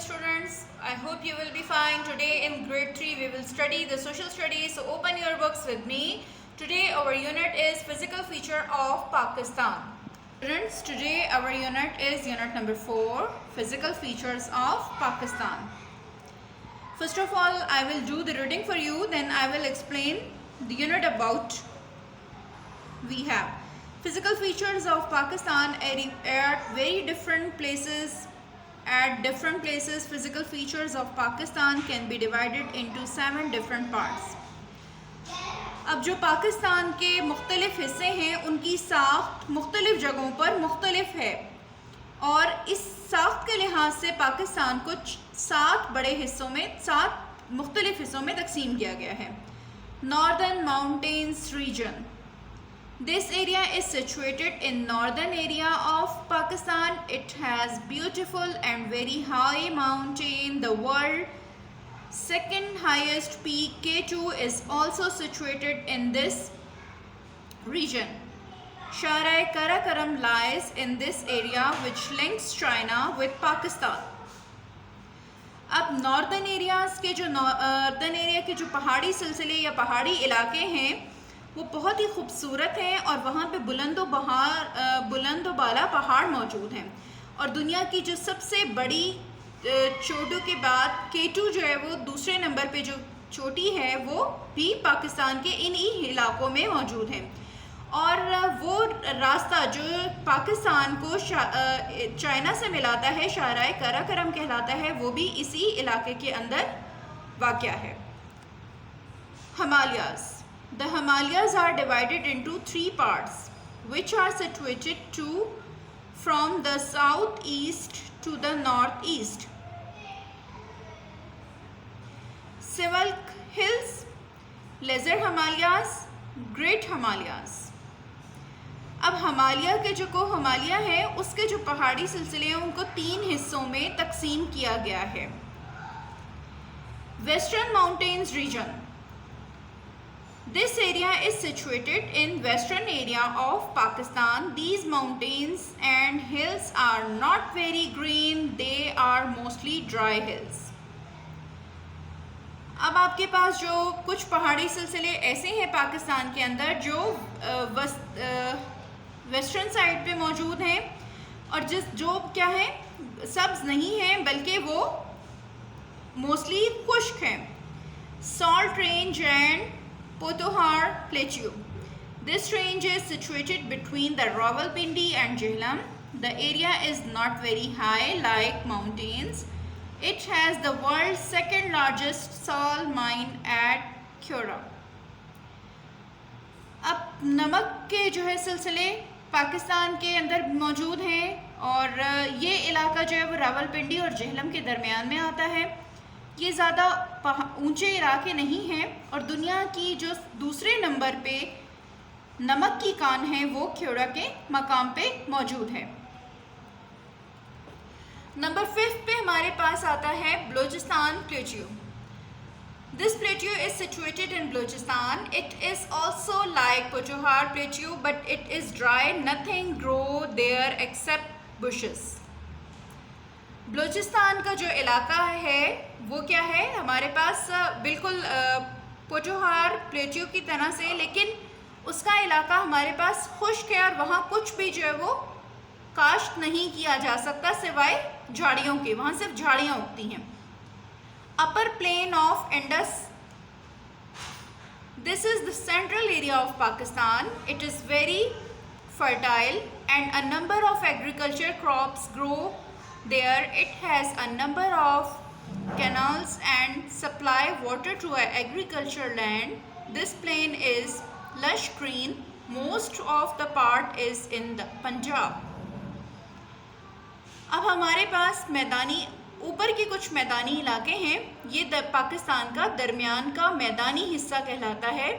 students. I hope you will be fine. Today in grade 3 we will study the social studies. So open your books with me. Today our unit is physical feature of Pakistan. Students, today our unit is unit number 4, physical features of Pakistan. First of all, I will do the reading for you, then I will explain the unit about. We have physical features of Pakistan at very different places. At different places, physical features of Pakistan can be divided into 7 different parts. अब जो पाकिस्तान के मुख्तलिफ हिस्से हैं उनकी साख्त मुख्तलिफ जगहों पर मुख्तलिफ है और इस साख्त के लिहाज से पाकिस्तान को 7 बड़े हिस्सों में 7 मुख्तलिफ हिस्सों में तकसीम किया गया है. Northern mountains region. This area is situated in northern area of Pakistan. It has beautiful and very high mountain. The world second highest peak K2 is also situated in this region. Sharai Karakoram lies in this area which links China with Pakistan. अब northern areas के जो northern area के जो पहाड़ी सिलसिले या पहाड़ी इलाके हैं वो बहुत ही खूबसूरत हैं और वहाँ पे बुलंद व बाला पहाड़ मौजूद हैं और दुनिया की जो सबसे बड़ी चोटों के बाद K2 जो है वो दूसरे नंबर पे जो चोटी है वो भी पाकिस्तान के इन ही इलाकों में मौजूद है और वो रास्ता जो पाकिस्तान को चाइना से मिलाता है शाहराह काराकोरम कहलाता है, वो भी इसी इलाके के अंदर वाक़या है. Himalayas. The Himalayas are divided into 3 parts which are situated from the southeast to the northeast. Sivalk Hills, Lesser Himalayas, Great Himalayas. अब हिमालय के जो को हिमालय है उसके जो पहाड़ी सिलसिले हैं उनको 3 हिस्सों में तकसीम किया गया है. Western Mountains region. This area is situated in western area of Pakistan. These mountains and hills are not very green. They are mostly dry hills. अब आपके पास जो कुछ पहाड़ी सिलसिले ऐसे हैं पाकिस्तान के अंदर जो वेस्टर्न साइड पे मौजूद हैं और जो क्या है सब्ज नहीं हैं बल्कि वो मोस्टली खुश्क हैं. Salt range and Pothohar Plateau. This range is situated between the Rawalpindi and Jhelum. The area is not very high like mountains. It has the world's second largest salt mine at Khyora. अब नमक के जो है सिलसिले पाकिस्तान के अंदर मौजूद हैं और ये इलाका जो है वो रावलपिंडी और जेहलम के दरमियान में आता है. ये ज़्यादा ऊंचे इलाके नहीं हैं और दुनिया की जो दूसरे नंबर पे नमक की कान है वो ख्योड़ा के मकाम पे मौजूद है. नंबर 5 पे हमारे पास आता है Baluchistan plateau. This plateau is situated in Baluchistan. It is also like Pothohar plateau but it is dry. Nothing grow there except bushes. Baluchistan का जो इलाका है वो क्या है हमारे पास बिल्कुल पोठोहार प्लेट्यू की तरह से, लेकिन उसका इलाका हमारे पास खुश्क है और वहाँ कुछ भी जो है वो काश्त नहीं किया जा सकता सिवाय झाड़ियों के. वहाँ सिर्फ झाड़ियाँ उगती हैं. Upper plain of Indus. This is the central area of Pakistan. It is very fertile and a number of agriculture crops grow there. It has a number of canals and supply water to agriculture land. This plain is lush green. Most of the part is in the Punjab. अब हमारे पास मैदानी ऊपर के कुछ मैदानी इलाके हैं. ये पाकिस्तान का दरमियान का मैदानी हिस्सा कहलाता है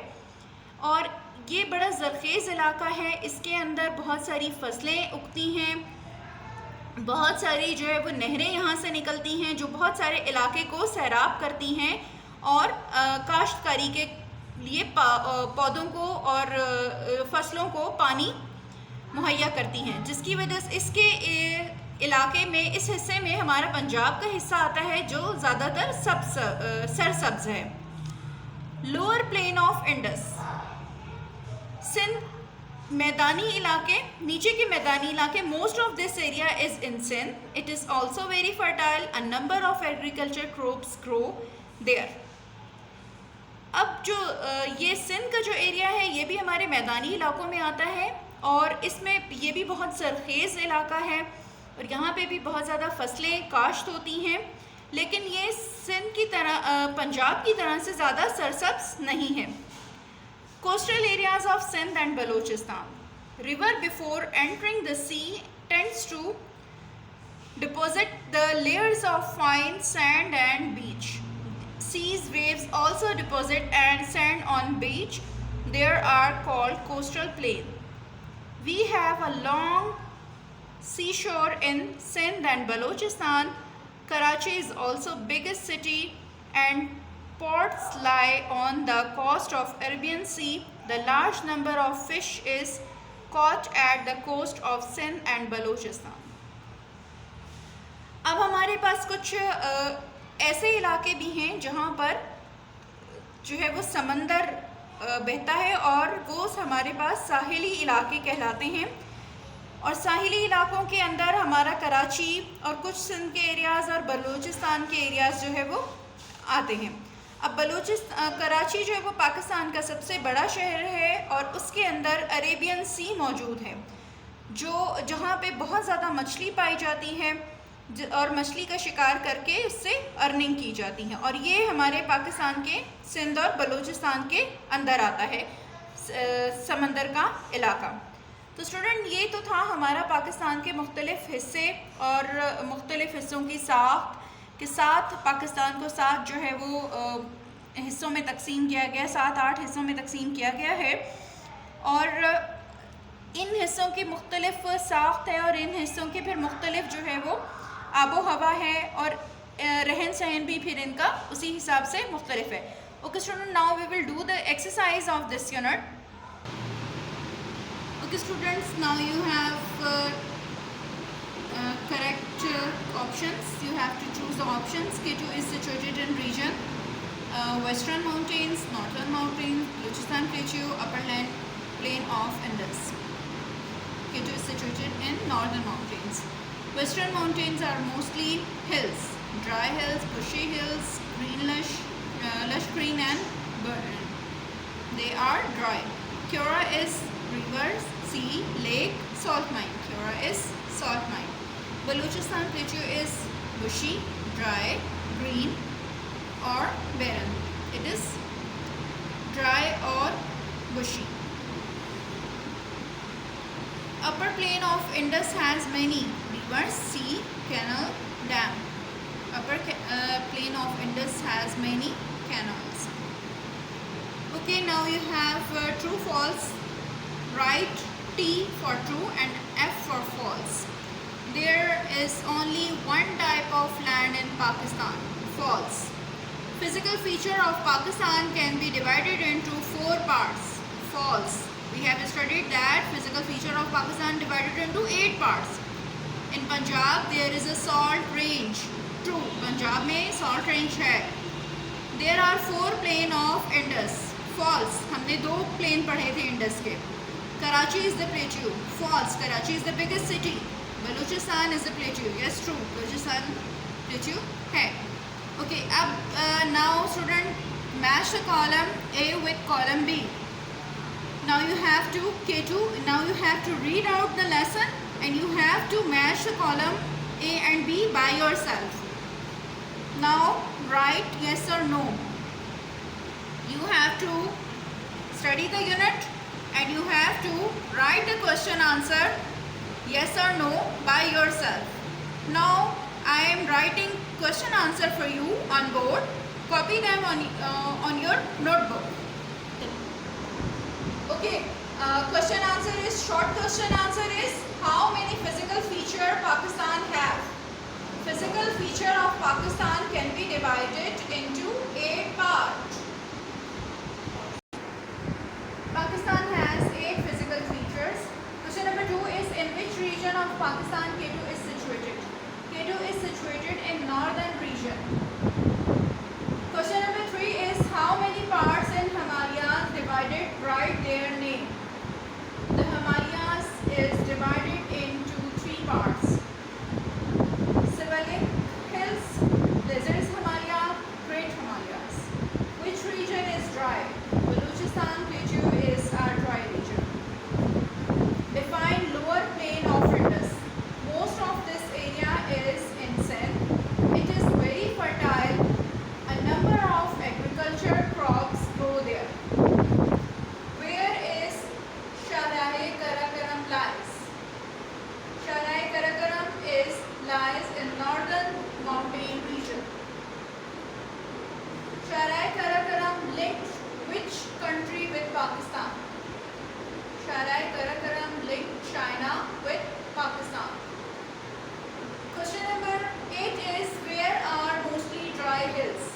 और ये बड़ा ज़रख़ेज़ इलाका है. इसके अंदर बहुत सारी फसलें उगती हैं, बहुत सारी जो है वो नहरें यहाँ से निकलती हैं जो बहुत सारे इलाके को सैराब करती हैं और काश्तकारी के लिए पौधों को और फसलों को पानी मुहैया करती हैं, जिसकी वजह से इलाके में, इस हिस्से में हमारा पंजाब का हिस्सा आता है जो ज़्यादातर सरसब्ज है। Lower plain of Indus, Sindh मैदानी इलाके, नीचे के मैदानी इलाके। Most of this area is in Sindh, it is also very fertile, a number of agriculture crops grow there. अब जो ये सिंध का जो एरिया है ये भी हमारे मैदानी इलाकों में आता है और इसमें ये भी बहुत सरखेज़ इलाका है और यहाँ पे भी बहुत ज़्यादा फसलें काश्त होती हैं, लेकिन ये सिंध की तरह पंजाब की तरह से ज़्यादा सरसब्ज नहीं है। Coastal areas of Sindh and Balochistan, river before entering the sea tends to deposit the layers of fine sand and beach. Seas waves also deposit and sand on beach. There are called coastal plain. We have a long seashore in Sindh and Balochistan. Karachi is also biggest city and ports lie on the coast of Arabian Sea. The large number of fish is caught at the coast of Sindh and Balochistan. अब हमारे पास कुछ ऐसे इलाके भी हैं जहाँ पर जो है वो समंदर बहता है और वो हमारे पास साहिली इलाके कहलाते हैं। और साहिली इलाकों के अंदर हमारा कराची और कुछ सिंध के एरियाज़ और बलूचिस्तान के एरियाज़ जो है वो आते हैं। अब कराची जो है वो पाकिस्तान का सबसे बड़ा शहर है और उसके अंदर अरेबियन सी मौजूद है जो जहाँ पे बहुत ज़्यादा मछली पाई जाती है और मछली का शिकार करके उससे अर्निंग की जाती है और ये हमारे पाकिस्तान के सिंध और बलूचिस्तान के अंदर आता है समंदर का इलाका। तो स्टूडेंट ये तो था हमारा पाकिस्तान के मुख्तलिफ़ हिस्से और मुख्तलिफ़ हिस्सों की साख्त के साथ पाकिस्तान को 7 जो है वो हिस्सों में तकसीम किया गया, 7-8 हिस्सों में तकसीम किया गया है और इन हिस्सों की मुख्तलिफ़ साख्त है और इन हिस्सों के फिर मुख्तलिफ़ जो है वो आबो हवा है और रहन सहन भी फिर इनका उसी हिसाब से मुख्तलिफ है। Okay student, now we will do the exercise of this unit. Okay students, now you have correct options. You have to choose the options. K2 is situated in region Western Mountains, Northern Mountains, Balochistan Plateau, Upper Land Plain of Indus. K2 is situated in Northern Mountains. Western mountains are mostly hills, dry hills, bushy hills, green lush green and burden. They are dry. Kura is river, sea, lake, salt mine. Kura is salt mine. Balochistan Plateau is bushy, dry, green or barren. It is dry or bushy. Upper plain of Indus has many rivers, sea, canal, dam. Upper plain of Indus has many canals. Okay, now you have true, false. Write T for true and F for false. There is only one type of land in Pakistan. False. Physical feature of Pakistan can be divided into 4 parts. False. We have studied that physical feature of Pakistan divided into 8 parts. In Punjab there is a salt range. True. Punjab में salt range है. There are 4 plain of Indus. False. हमने 2 plain पढ़े थे Indus के. Karachi is the plateau. False. Karachi is the biggest city. Balochistan is the plateau. Yes, true. Balochistan plateau है. Okay. अब now student match the column A with column B. Now you have to K2. Now you have to read out the lesson and you have to match the column A and B by yourself. Now write yes or no. You have to study the unit and you have to write the question answer yes or no by yourself. Now I am writing question answer for you on board. Copy them on your notebook. Okay, question answer is, short question answer is, how many physical feature Pakistan have? Physical feature of Pakistan can be divided into 8 parts. Pakistan has 8 physical features. Question number 2 is, in which region of Pakistan K2 is situated? country with Pakistan? Sharai Karakoram link China with Pakistan. Question number 8 is, where are mostly dry hills?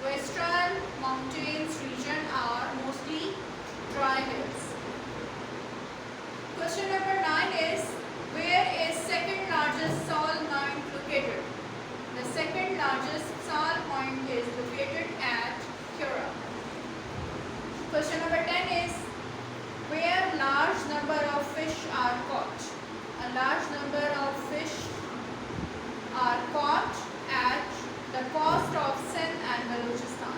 Western mountains region are mostly dry hills. Question number 9 is, where is second largest salt mine located? The second largest salt mine is located at Kura. Question number 10 is, where large number of fish are caught? A large number of fish are caught at the coast of Sindh and Balochistan.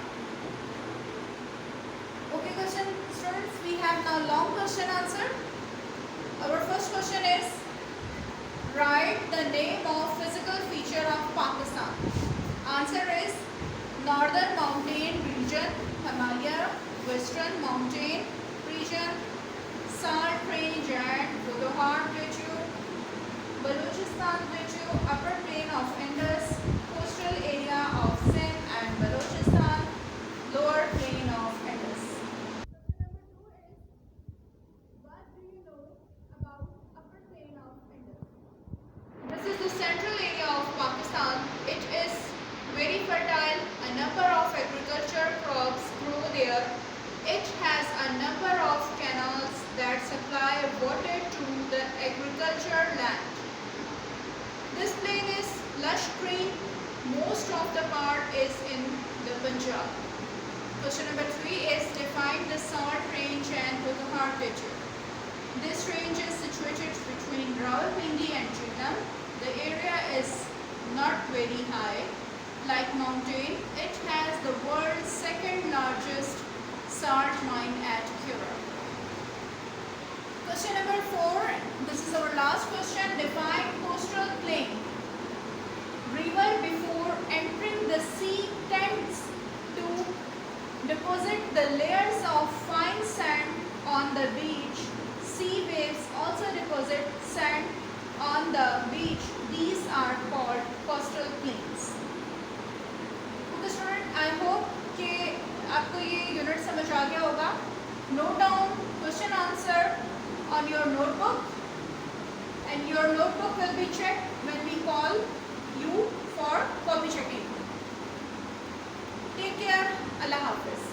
Okay, question students, we have now long question answer. Our first question is, write the name of physical feature of Pakistan. Answer is Northern Mountain Region, Himalaya, Western Mountain Region, Salt Range and Butehar Plateau, Balochistan Plateau, Upper Plain of Indus, Coastal Area of Sindh and Balochistan, Lower Plain of Indus. What do you know about Upper Plain of Indus? This is the central area of Pakistan. It is very fertile. A number of agriculture crops grow there. It has a number of canals that supply water to the agriculture land. This plain is lush green. Most of the part is in the Punjab. Question number 3 is, define the Salt Range and Butehar Plateau. This range is situated between Rawalpindi and Jhelum. The area is not very high, like mountain. It has the world's second largest salt mine at Kura. Question number 4, this is our last question. Define coastal plain. River before entering the sea tends to deposit the layers of fine sand on the beach. Sea waves also deposit sand on the beach. These are called coastal plains. Okay student, I hope कि आपको ये unit समझ आ गया होगा. Note down question answer on your notebook, and your notebook will be checked when we call you for copy checking. Take care. Allah Hafiz.